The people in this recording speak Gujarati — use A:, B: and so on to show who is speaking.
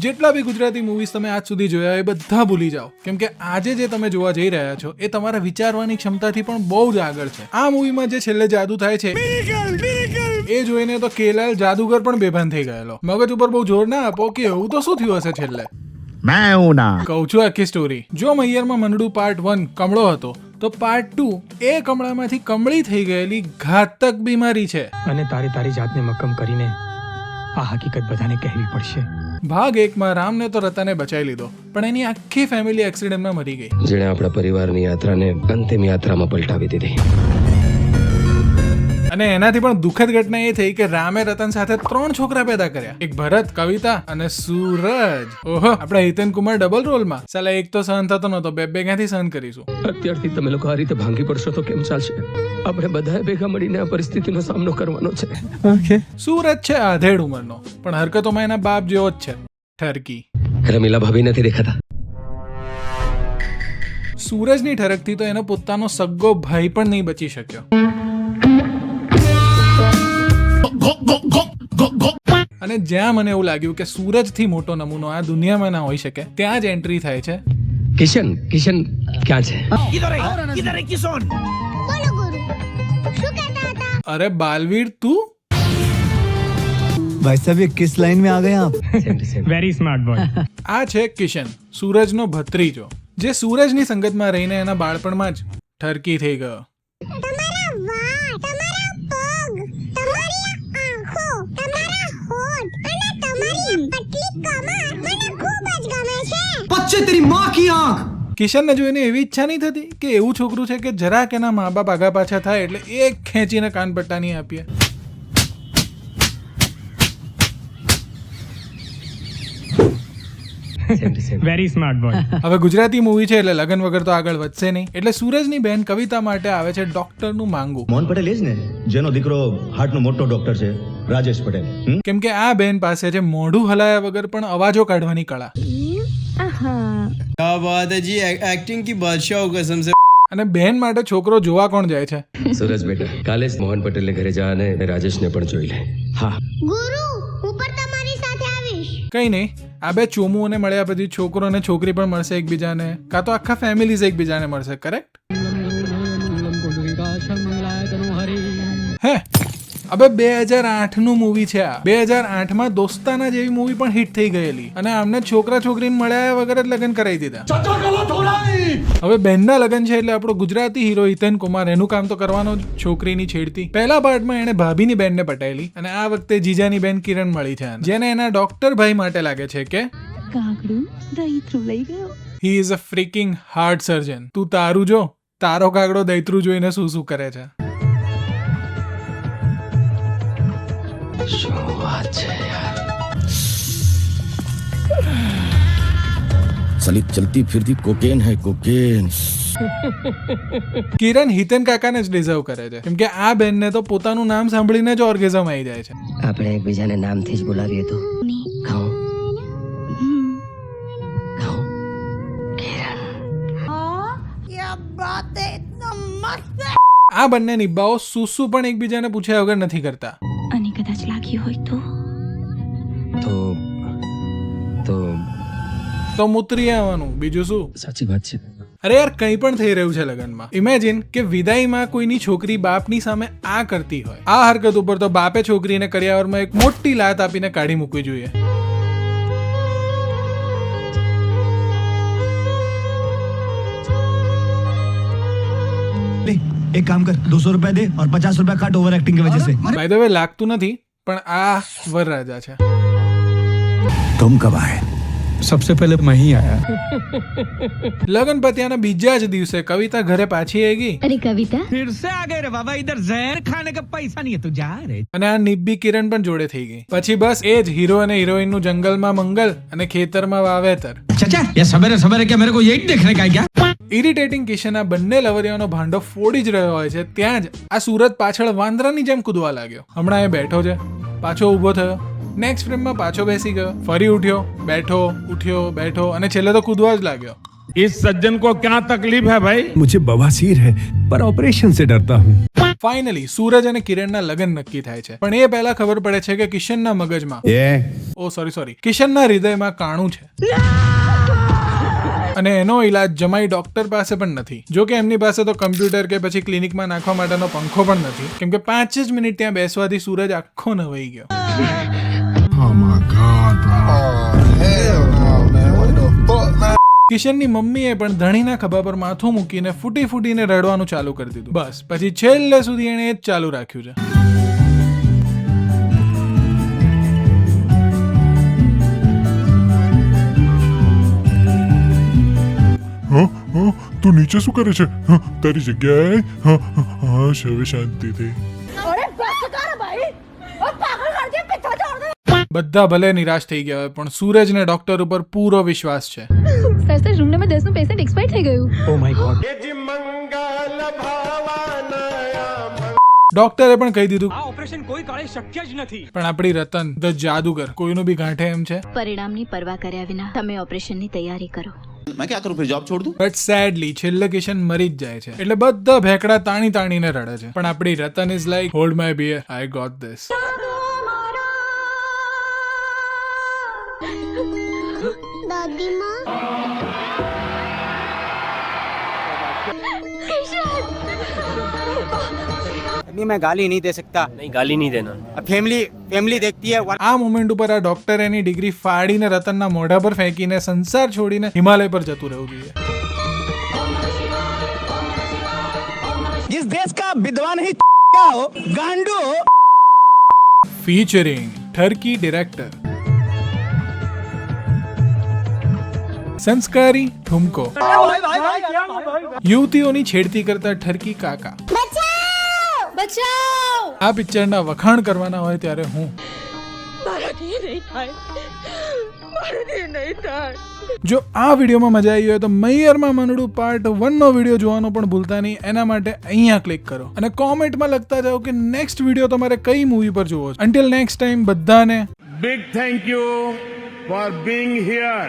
A: જેટલા બી ગુજરાતી મૂવીઝ તમે આજ સુધી જોયા એ બધા ભૂલી જાઓ, કેમ કે આજે જે તમે જોવા જઈ રહ્યા છો એ તમારા વિચારવાની ક્ષમતાથી પણ બહુ જ આગળ છે. આ મૂવીમાં જે છેલ્લે જાદુ થાય છે એ જોઈને તો કેલાલ જાદુગર પણ બેભાન થઈ ગયેલો. મગજ ઉપર બહુ જોર ના આપો કે એવું તો શું થયું હશે છેલ્લે.
B: मैं हूं ना.
A: કહું છું આખી સ્ટોરી. જો મૈયરમાં મંડળું પાર્ટ 1 કમળો હતો તો પાર્ટ 2 એ કમળામાંથી કમળી થઈ ગયેલી ઘાતક બીમારી છે.
C: અને તારી જાતને મક્કમ કરીને આ હકીકત બધાને કહેવી પડશે.
A: ભાગ 1 માં રામને તો રતાને બચાવી લીધો, પણ એની આખી ફેમિલી એક્સિડન્ટમાં મરી ગઈ.
D: જેણે આપણા પરિવારની યાત્રાને અંતિમ યાત્રામાં પલટાવી દીધી.
A: અને એનાથી પણ દુઃખદ ઘટના એ થઈ કે રામે રતન સાથે 3 છોકરા પેદા કર્યા. એક ભરત, કવિતા અને સૂરજ. ઓહો, આપણા હિતેન કુમાર ડબલ રોલમાં. સાલા એક તો સહન થતો નતો, બે ક્યાંથી સહન કરીશું.
D: અત્યારથી તમે લોકો આ રીતે ભાંગી પડશો તો કેમ ચાલશે? આપણે બધાએ ભેગા મળીને આ પરિસ્થિતિનો સામનો કરવાનો છે.
A: સૂરજ છે આધેડ ઉંમરનો, પણ હરકતોમાં એના બાપ જેવો જ છે, ઠરકી.
D: રમીલા ભાભી નથી દેખાતા.
A: સૂરજની ઠરકથી તો એનો પોતાનો સગ્ગો ભાઈ પણ નહીં બચી શક્યો. અને જ્યાં મને એવું લાગ્યું કે સૂરજથી મોટો નમૂનો આ દુનિયામાં ના હોઈ શકે, ત્યાં જ એન્ટ્રી થાય છે
D: કિશન ક્યાં છે?
A: અરે બાલવીર, તું
B: भाई साहब ये किस लाइन में आ गए आप?
C: Very smart boy.
A: આ છે કિશન, સૂરજનો ભત્રીજો, જે સૂરજની સંગતમાં રહીને એના બાળપણમાં જ ઠરકી થઈ ગયો. કિશનને જોઈને એવી ઈચ્છા નહીં થતી કે એવું છોકરું છે કે જરાક એના મા બાપ આગા પાછા થાય એટલે એક ખેંચીને કાન પટ્ટાની આપીએ.
C: Very smart boy.
A: હવે ગુજરાતી મૂવી છે એટલે લગન વગર તો આગળ વધશે નહીં, એટલે સૂરજની બહેન કવિતા માટે આવે છે ડોક્ટરનું માંગુ.
E: મોહન પટેલ એ જ ને જેનો દીકરો હાર્ટનો મોટો ડોક્ટર છે, રાજેશ પટેલ.
A: કેમ કે આ બહેન પાસે છે મોઢું હલાયા વગર પણ અવાજો કાઢવાની કળા.
F: क्या बात है जी, एक्टिंग की बादशाह हो कसम से.
A: અને બહેન માટે છોકરો જોવા કોણ જાય છે?
D: સૂરજ બેટા, કાલે જ મોહન પટેલને ઘરે જા અને રાજેશને પણ જોઈ લે. હા
G: ગુરુ હું પણ તમારી સાથે આવીશ.
A: કઈ નહીં, આ બે ચોમુઓને મળ્યા પછી છોકરો અને છોકરી પણ મળશે એકબીજાને, કાં તો આખા ફેમિલીઝ એકબીજાને મળશે. કરેક્ટ હે? હવે 2008 નું મૂવી છે આ. 2008 માં દોસ્તાના જેવી મૂવી પણ હિટ થઈ ગયેલી અને આમને છોકરા છોકરીને મળ્યા વગર જ લગ્ન કરાવી દીધા. હવે બહેનના લગ્ન છે એટલે આપણો ગુજરાતી હીરો હિતેન કુમાર એનું કામ તો કરવાનો જ, છોકરીની છેડતી. પહેલા પાર્ટમાં એને ભાભીની બેનને પટાયેલી અને આ વખતે જીજાની બેન કિરણ મળી છે, જેને એના ડોક્ટર ભાઈ માટે લાગે છે કે
H: કાગડું દહીત્રું લઈ ગયો.
A: હી ઇઝ અ ફ્રીકિંગ હાર્ટ સર્જન. તું તારું જો, તારો કાગડો દૈત્રું જોઈને શું શું કરે છે.
D: શું વાત છે યાર.
E: साली चलती फिरती कोकेन है कोकेन.
A: કિરણ હિતેન કાકાને જ ડિઝર્વ કરે છે, કેમ કે આ બેનને તો પોતાનું નામ સાંભળીને જ ઓર્ગેઝમ આવી જાય છે.
D: આપણે એકબીજાને નામથી જ બોલાવીએ તો કહું
A: આ બંને નિભાઓ સુસુ પણ એકબીજાને પૂછ્યા વગર નથી કરતા.
H: અને કદાચ લાગ્યું હોય
A: તો મુતરી આવવાનું, બીજું શું?
D: સાચી વાત છે.
A: અરે યાર, કંઈ પણ થઈ રહ્યું છે લગ્નમાં. ઇમેજિન કે વિદાયમાં કોઈની છોકરી બાપની સામે આ કરતી હોય. આ હરકત ઉપર તો બાપે છોકરીને કરિયાવરમાં એક મોટી લાત આપીને કાઢી મૂકવી જોઈએ.
B: एक काम कर 200 रुपया दे और 50 रुपया काट ओवर एक्टिंग की वजह से.
A: બાય ધ વે લાગતું નથી, પણ આ વરરાજા છે.
B: तुम कब आए?
C: સબસે પહેલે मैं ही आया.
A: લગન પત્યાના બીજા જ દિવસે કવિતા ઘરે પાછી આવી ગઈ
H: અરે કવિતા,
C: फिर से आ गए रे बाबा, इधर जहर खाने का पैसा नहीं है, तू जा रे.
A: અને આ નિબ્બી કિરણ પણ જોડે થઈ ગઈ. પછી બસ એ જ હીરો અને હિરોઈન નું જંગલમાં મંગલ અને ખેતરમાં વાવેતર.
C: चाचा ये सवेरे सवेरे क्या मेरे को यही देखने का है क्या?
A: ઇરિટેટિંગ કિશન આ બંને લવરિયાનો ભાંડો ફોડી જ રહ્યો હોય છે, ત્યાં જ આ સુરત પાછળ વાંદરાની જેમ કૂદવા લાગ્યો. હમણાં એ બેઠો છે, પાછો ઊભો થયો, નેક્સ્ટ ફ્રેમમાં પાછો બેસી ગયો, ફરી ઉઠ્યો, બેઠો, ઉઠ્યો, બેઠો અને છેલ્લે તો કૂદવા જ લાગ્યો.
I: इस सज्जन को क्या तकलीफ है भाई?
J: मुझे बवासीर है पर ऑपरेशन से डरता हूँ.
A: ફાઇનલી સૂરજ અને કિરણના લગ્ન નક્કી થાય છે, પણ એ પહેલા ખબર પડે છે કે કિશનના મગજમાં કિશનના હૃદયમાં કાણું છે અને એનો ઈલાજ જમાઈ ડોક્ટર પાસે પણ નથી. જો કે એમની પાસે તો કમ્પ્યુટર કે પછી ક્લિનિકમાં નાખવા માટેનો પંખો પણ નથી, કેમ કે 5 જ મિનિટ ત્યાં બેસવાથી સૂરજ આખો નવાઈ ગયો. કિશનની મમ્મીએ પણ ધણીના ખભા પર માથું મૂકીને ફૂટીને રડવાનું ચાલુ કરી દીધું. બસ પછી છેલ્લે સુધી એણે એ જ ચાલુ રાખ્યું છે.
I: તું નીચે શું કરે છે? તારી જગ્યાએ હવે શાંતિથી.
A: બધા ભલે નિરાશ થઈ ગયા હોય, પણ સૂરજને ડોક્ટર ઉપર પૂરો વિશ્વાસ છે.
H: સર રૂમ નંબર 10 નું પેશન્ટ એક્સપાયર થઈ ગયું.
C: Oh my God.
A: ડોક્ટરે પણ કહી દીધું
C: આ ઓપરેશન કોઈ કાળે શક્ય જ નથી.
A: પણ આપણી રતન ધ જાદુગર કોઈનું બી ગાંઠે એમ છે.
H: પરિણામની પરવા કર્યા વિના તમે ઓપરેશનની તૈયારી કરો.
E: मैं क्या करूं फिर जॉब छोड़ दूं?
A: બટ સેડલી છેલ્લે કિશન મરી જ જાય છે, એટલે બધા ભેકડા તાણીને રડે છે. પણ આપણી Ratan is like hold my beer, I got this.
G: दादी माँ
F: अभी मैं गाली नहीं दे सकता.
D: नहीं गाली नहीं देना.
F: फैमिली देखती है.
A: આ મોમેન્ટ ઉપર આ ડોક્ટર એની ડિગ્રી ફાડીને રતનના મોઢા પર ફેંકીને સંસાર છોડીને હિમાલય પર જતું રહેવું જોઈએ.
B: जिस देश का विद्वान ही हो गांडू हो.
A: ફીચરિંગ ટર્કી ડિરેક્ટર સંસ્કારી ઠુમકો, યુવતીઓની છેડતી કરતા ઠરકી કાકા. આ પિક્ચરના વખાણ કરવાના હોય ત્યારે હું. જો આ વિડીયોમાં મજા આવી હોય તો મૈયરમાં મનડું પાર્ટ 1 નો વિડીયો જોવાનો પણ ભૂલતા નહીં. એના માટે અહીંયા ક્લિક કરો અને કોમેન્ટમાં લખતા જાઓ કે નેક્સ્ટ વિડીયો તમારે કઈ મૂવી પર જોવો છે. અન્ટિલ નેક્સ્ટ ટાઈમ બધાને
I: Big thank you for being here.